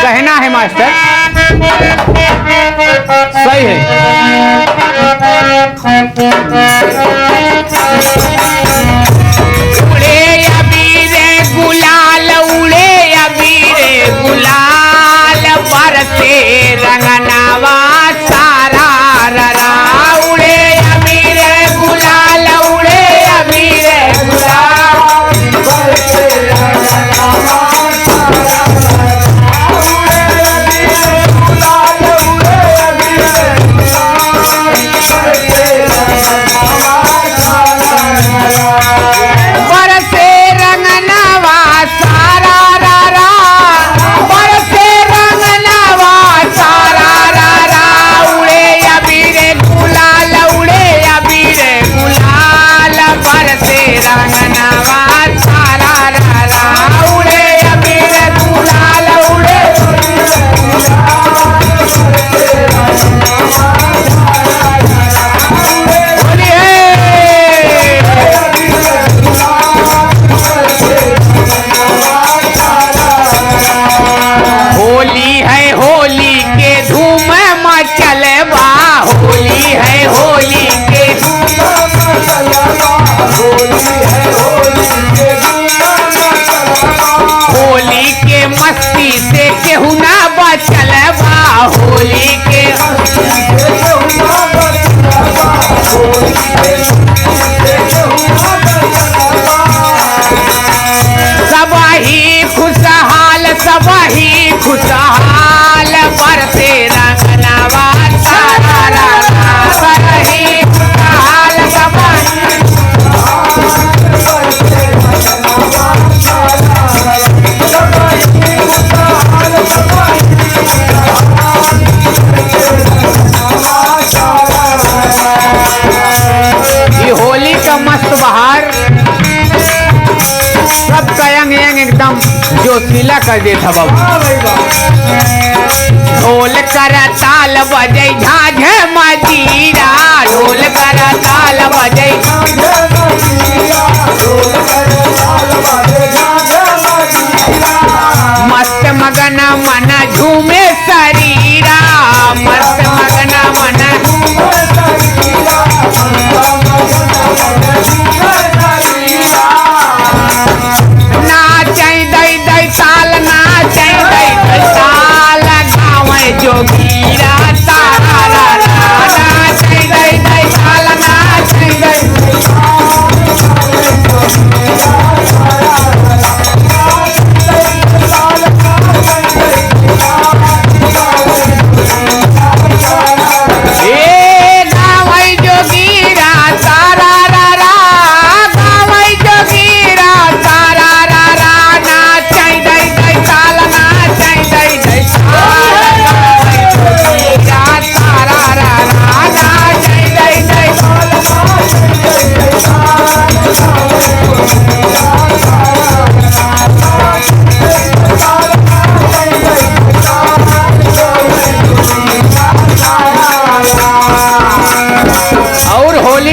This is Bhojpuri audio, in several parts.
कहना है मास्टर, सही है। उड़े अबीर गुलाल, उड़े अबीर गुलाल, बरसे रंगनावा सारा ररा। उड़े अबीर गुलाल, उड़े अबीर गुलाल, बरसे रंगनावा सारा होली के मस्ती से केहू ना बचल बा। होली के सब ही खुशहाल, सब ही खुशहाल, बरसे रंगनावा सारा रा। सब ही खुशहाल, सब होली का मस्त बहार सबका यंग यंग एकदम जोशीला कर देता बाबू। ढोल कर ताल बजे झाझ मजीरा, ढोल कर ताल बजे मस्त मगन मन झूमे शरीरा, मस्त मगन मन नाचै दै दै ताल, नाचै दै दै ताल, गावे जोगीरा तारा रा रा। नाचै दै दै ताल, नाचै दै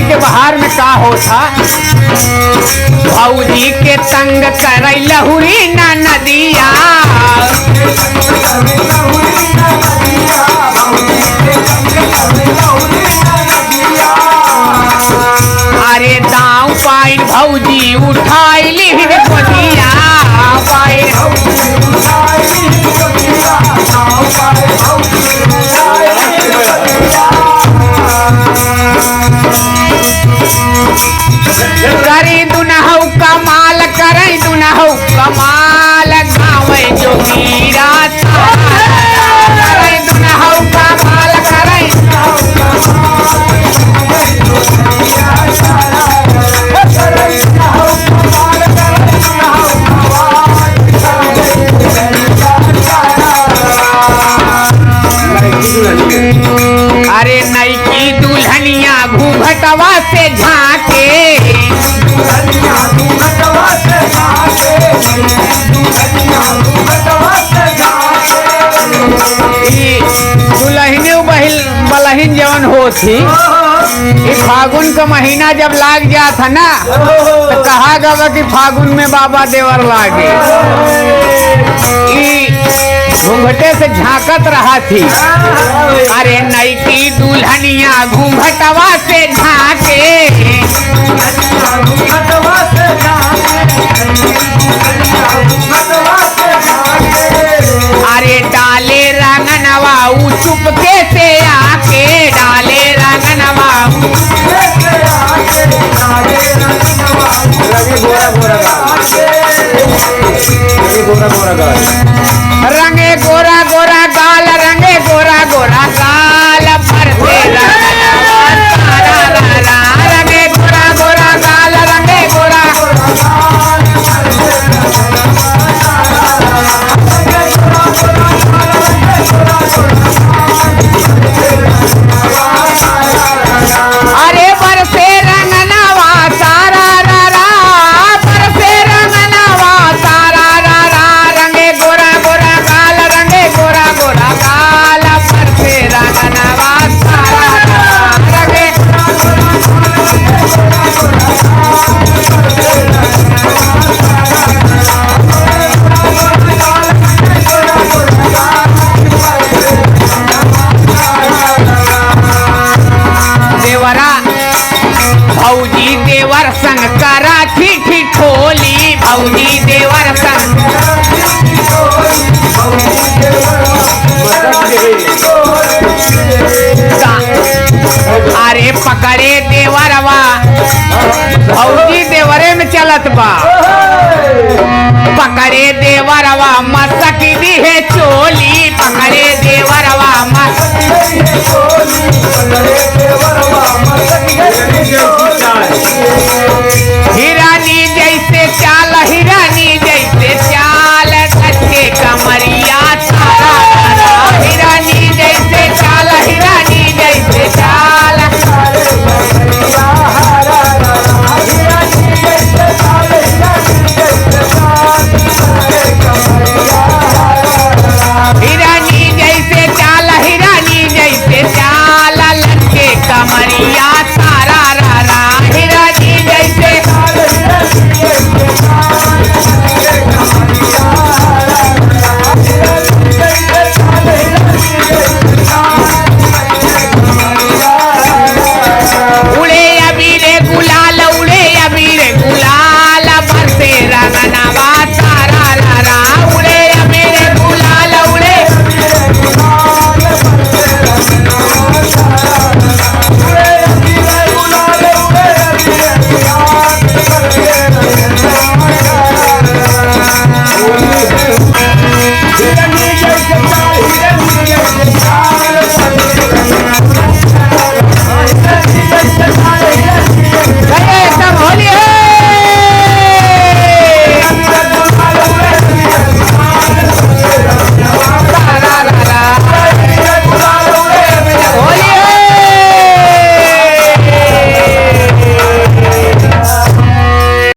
के बहार में का होता। भौजी के तंग करई लहुरी ना नदिया, अरे दाव पाइन भौजी उठाई ली गोदिया, करी दुनहु कमाल, करई दुनहु कमाल, गावे जोगीरा करई दुनहु कमाल, करई अरे नई की दुल्हनिया घूंघटवा से झांके, बलहीन जवन होती फागुन का महीना जब लाग जात है ना तो कहा गवा कि फागुन में बाबा देवर लागे। घूंघट घूंघटे से झांकत रहा थी। अरे नई की दुल्हनिया घूंघटवा से झांके,